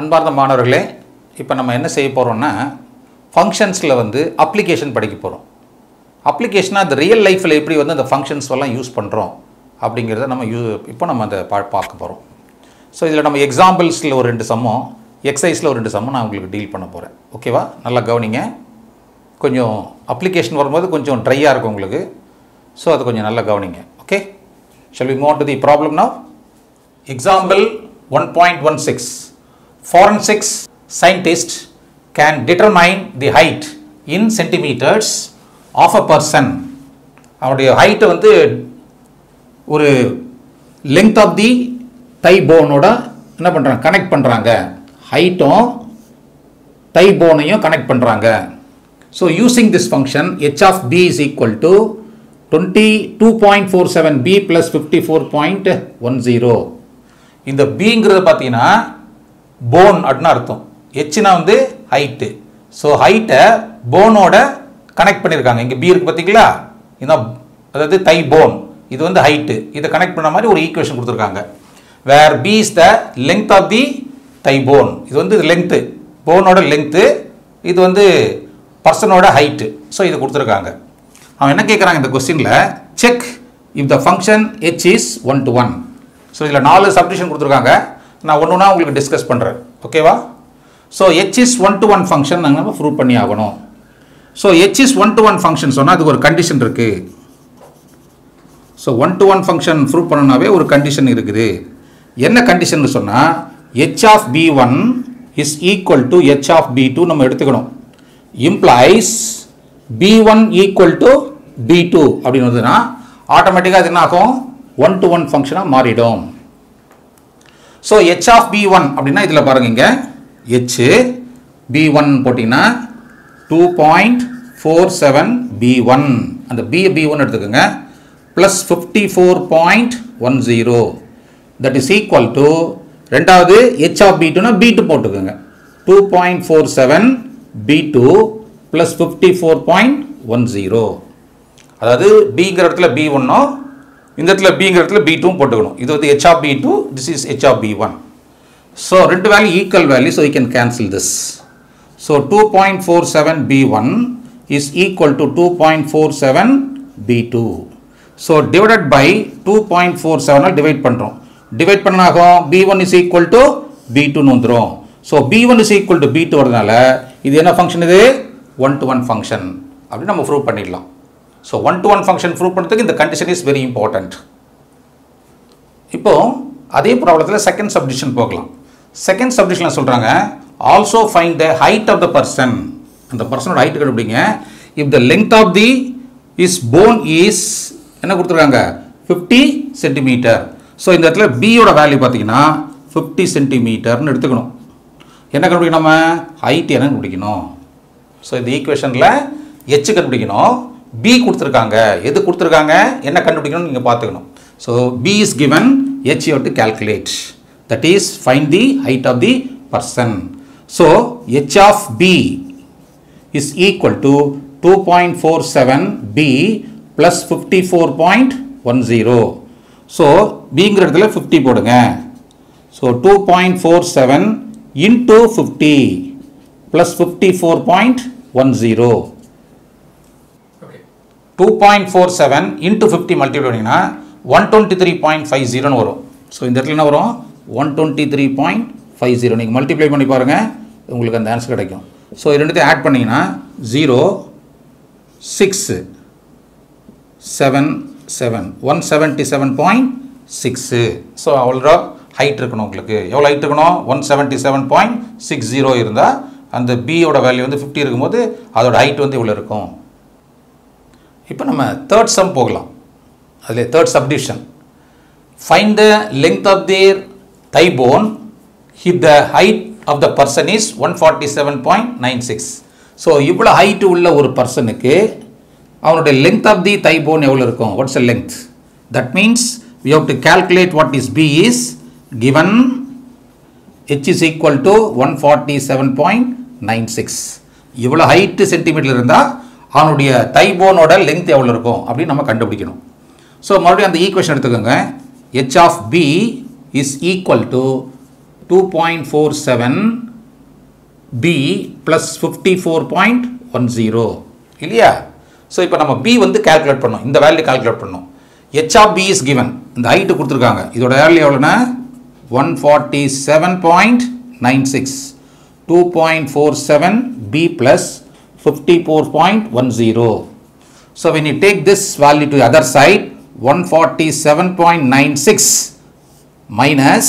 அன்பார்ந்த மாணவர்களே, இப்போ நம்ம என்ன செய்ய போகிறோம்னா ஃபங்க்ஷன்ஸில் வந்து அப்ளிகேஷன் படிக்க போகிறோம். அப்ளிகேஷனாக அந்த ரியல் லைஃப்பில் எப்படி வந்து அந்த ஃபங்க்ஷன்ஸ் எல்லாம் யூஸ் பண்ணுறோம் அப்படிங்கிறத நம்ம இப்போ நம்ம அந்த பார்க்க போகிறோம். ஸோ இதில் நம்ம எக்ஸாம்பிள்ஸில் ஒரு 2 சம்மம், எக்ஸசைஸில் ஒரு 2 சம்மம் நான் உங்களுக்கு டீல் பண்ண போகிறேன். ஓகேவா? நல்லா கவனிங்க. கொஞ்சம் அப்ளிகேஷன் வரும்போது கொஞ்சம் ட்ரையாக இருக்கும் உங்களுக்கு. ஸோ அது கொஞ்சம் நல்லா கவனிங்க. Okay, shall we move on to the problem now? Example 1.16. Forensics scientist can determine the height in centimeters of a person. அவருடைய height வந்து ஒரு length of the thigh bone ஓட என்ன பண்ணுறாங்க, கனெக்ட் பண்ணுறாங்க. ஹைட்டும் thigh bone-ஐயும் கனெக்ட் பண்ணுறாங்க. So using this function h of b is equal to 22.47b plus 54.10. இந்த bங்கிறது பார்த்தீங்கன்னா போன் அப்படின்னு அர்த்தம். ஹெச்னா வந்து ஹைட்டு. ஸோ ஹைட்டை போனோட கனெக்ட் பண்ணியிருக்காங்க. இங்கே பி இருக்கு பார்த்தீங்களா, இதுதான் அதாவது தை போன், இது வந்து ஹைட்டு. இதை கனெக்ட் பண்ண மாதிரி ஒரு ஈக்குவேஷன் கொடுத்துருக்காங்க. Where P is the length of the thigh bone. இது வந்து லெங்த்து, போனோட லெங்த்து, இது வந்து பர்சனோட ஹைட்டு. ஸோ இது கொடுத்துருக்காங்க. அவன் என்ன கேட்குறாங்க இந்த கொஸ்டினில், check if the function h is 1 to 1. So இதில் 4 சப்டிஷன் கொடுத்துருக்காங்க. நான் ஒன்றுனா உங்களுக்கு டிஸ்கஸ் பண்ணுறேன். ஓகேவா? So h is 1 to 1 function நாங்கள் நம்ம ப்ரூவ் பண்ணி ஆகணும். So h is 1 to 1 function சொன்னால் அதுக்கு ஒரு கண்டிஷன் இருக்குது. ஸோ 1 to 1 ஃபங்க்ஷன் ப்ரூவ் பண்ணனாவே ஒரு கண்டிஷன் இருக்குது. என்ன கண்டிஷன் சொன்னால் h of b1 is equal to h of b2 நம்ம எடுத்துக்கணும். Implies b1 equal to b2 அப்படின்னு வந்ததுன்னா ஆட்டோமேட்டிக்காக அது என்ன ஆகும், 1 to 1 ஃபங்க்ஷனாக மாறிடும். ஸோ h of b1 அப்படின்னா இதில் பாருங்க, இங்கே h b1 போட்டிங்கன்னா 2.47b1, அந்த b1 எடுத்துக்கோங்க, plus 54.10, that is equal to ரெண்டாவது h of b2 னா b2 போட்டுக்கோங்க, 2.47b2 ப்ளஸ் 54.10. அதாவது bங்கிற இடத்துல b1, இந்த இடத்துல bங்கிற இடத்துல b2 போட்டுக்கணும். இது வந்து h of b2, this is h of b1. So ரெண்டு value equal value, so you can cancel this. So 2.47b1 is equal to 2.47b2. So divided by 2.47 divide பண்ணுறோம். டிவைட் பண்ணாகும் b1 is equal to b2 வந்துடும். So b1 is equal to b2 வரதுனால இது என்ன function, இது 1 to 1 function அப்படின்னு நம்ம prove பண்ணிடலாம். ஸோ 1 to 1 ஃபங்க்ஷன் ப்ரூவ் பண்ணுறதுக்கு இந்த கண்டிஷன் இஸ் வெரி இம்பார்ட்டன்ட். இப்போ அதே ப்ராப்ளத்தில் செகண்ட் சப்டிஷன் போகலாம். செகண்ட் சப்டிஷனில் சொல்கிறாங்க, also find the height of the person. அந்த பர்சனோட ஹைட் கண்டுபிடிங்க. If the length of the is bone is என்ன கொடுத்துருக்காங்க, 50 சென்டிமீட்டர். ஸோ இந்த இடத்துல பியோட வேல்யூ பார்த்தீங்கன்னா 50 சென்டிமீட்டர்னு எடுத்துக்கணும். என்ன கண்டுபிடிக்கணும், நம்ம ஹைட் என்ன கண்டுபிடிக்கணும். ஸோ இந்த ஈக்குவேஷனில் h கண்டுபிடிக்கணும், b கொடுத்துருக்காங்க. எது கொடுத்துருக்காங்க, என்ன கண்டுபிடிக்கணும்னு நீங்கள் பார்த்துக்கணும். So b is given, h you have to calculate, that is find the height of the person. So h of b is equal to 2.47b plus 54.10. So bங்கிற இடத்துல 50 போடுங்க. So 2.47 into 50 plus 54.10. 2.47 into 50 multiply பண்ணிங்கன்னா 123.50 வரும். So இந்த இடத்துல என்ன வரும், 123.50. நீங்கள் multiply பண்ணி பாருங்கள், உங்களுக்கு அந்த ஆன்சர் கிடைக்கும். ஸோ இது ரெண்டுத்தையும் ஆட் பண்ணிங்கன்னா 177.6. ஸோ அவ்வளோ ஹைட் இருக்கணும் உங்களுக்கு. எவ்வளோ ஹைட் இருக்கணும், 177.60 இருந்தால் அந்த பியோட வேல்யூ வந்து 50 இருக்கும்போது அதோட ஹைட் வந்து இவ்வளோ இருக்கும். இப்போ நம்ம தேர்ட் சம் போகலாம். அதில் third subdivision, find the length of the thigh bone if the height of the person is 147.96. So இவ்வளோ ஹைட்டு உள்ள ஒரு பர்சனுக்கு அவனுடைய length of the thigh bone எவ்வளோ இருக்கும், what's a length. That means we have to calculate what is b is given h is equal to 147.96. இவ்வளோ height centimetre இருந்தால் அவனுடைய தை போனோட லெங்த் எவ்வளோ இருக்கும் அப்படின்னு நம்ம கண்டுபிடிக்கணும். ஸோ மறுபடியும் அந்த ஈக்குவேஷன் எடுத்துக்கோங்க, h of b is equal to 2.47 b plus 54.10 இல்லையா? ஸோ இப்போ நம்ம b வந்து கால்குலேட் பண்ணோம், இந்த வேல்யூ கால்குலேட் பண்ணோம். h of b is given, இந்த ஹைட்டு கொடுத்துருக்காங்க, இதோட value எவ்வளோன்னா 147.96, 2.47 b plus 54.10. So when you take this value to the other side, 147.96 minus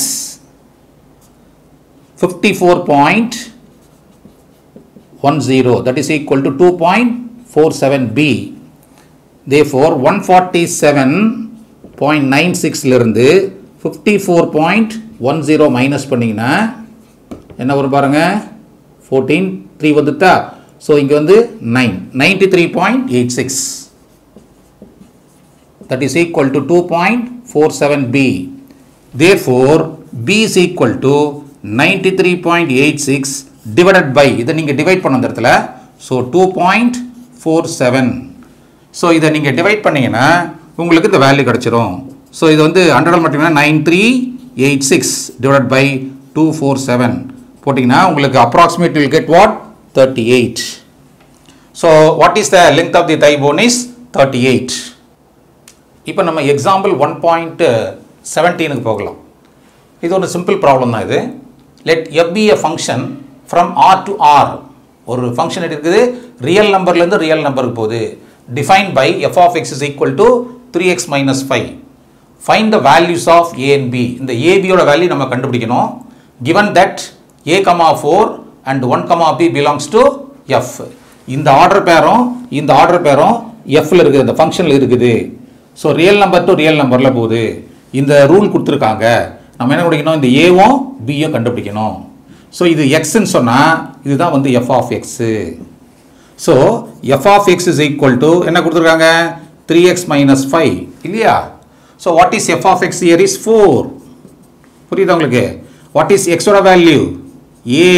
54.10, that is equal to 2.47b. Therefore 147.96 லிருந்து 54.10 மைனஸ் பண்ணிங்கன்னா என்ன வரும் பாருங்க, 14, 3 வந்துட்டா. ஸோ இங்கே வந்து 93.86, that is equal to 2.47b. Therefore b is equal to 93.86 divided by, இதை நீங்கள் டிவைட் பண்ண அந்த இடத்துல, ஸோ 2.47. ஸோ இதை நீங்கள் டிவைட் பண்ணிங்கன்னா உங்களுக்கு இந்த வேல்யூ கிடச்சிரும். ஸோ இது வந்து 100 மட்டும்னா 9386 divided by 247 போட்டிங்கன்னா உங்களுக்கு approximate will get what? 38. So what is the length of the thigh bone is 38. இப்போ நம்ம எக்ஸாம்பிள் 1.17க்கு போகலாம். இது ஒரு சிம்பிள் ப்ராப்ளம் தான் இது. Let f be a function from r to r. ஒரு ஃபங்க்ஷன் இருக்குது, ரியல் நம்பர்லேருந்து ரியல் நம்பருக்கு போகுது. Defined by f of x is equal to 3x minus 5. Find the values of a and b. இந்த a b யோட value நம்ம கண்டுபிடிக்கணும். Given that a, 4 and 1, b belongs to f. இந்த order பேரும் இந்த ஆர்டர் பேரும் fல இருக்குது, இந்த ஃபங்க்ஷனில் இருக்குது. So real number to real நம்பரில் போகுது. இந்த ரூல் கொடுத்துருக்காங்க, நம்ம என்ன கண்டுபிடிக்கணும், இந்த ஏவும் பியும் கண்டுபிடிக்கணும். ஸோ இது எக்ஸ்ன்னு சொன்னால் இதுதான் வந்து f of x. So f of x is equal to என்ன கொடுத்துருக்காங்க, 3x minus 5 இல்லையா? So what is f of x here is 4. புரியுதா உங்களுக்கு? வாட் இஸ் x ஓட value? a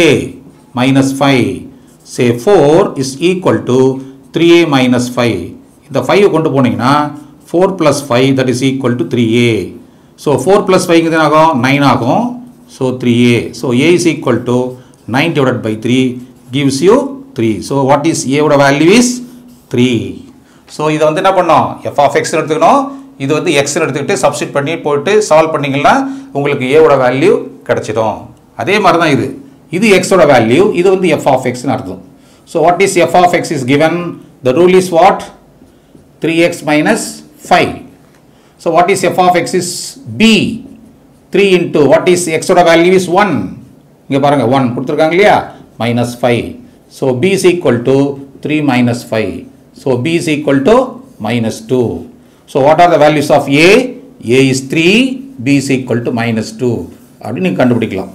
minus 5. say 4 is equal to 3a minus 5. இந்த 5 கொண்டு போனீங்கன்னா 4 plus 5 that is equal to 3a. so 4 plus 5 என்ன ஆகும், 9 ஆகும். so 3a. so a is equal to 9 divided by 3 gives you 3. so what is a ஓட value is 3. so இதை வந்து என்ன பண்ணோம், f of x எடுத்துக்கணும், இது வந்து x எடுத்துக்கிட்டு சப்ஸ்டிட் பண்ணி போட்டு சால்வ் பண்ணிங்கன்னா உங்களுக்கு a ஓட வேல்யூ கிடைச்சிடும். அதே மாதிரி தான் இது, இது x ஓட வேல்யூ, இது வந்து f of x னு அர்த்தம். so what is f of x is given, the rule is what, 3x minus 5. so what is f of x is b, 3 into what is x ஓட value is 1. இங்க பாருங்க 1 கொடுத்திருக்காங்க இல்லையா, minus 5. so b is equal to 3 minus 5. so b is equal to minus 2. so what are the values of a? a is 3, b is equal to minus 2 அப்படி நீங்க கண்டுபிடிக்கலாம்.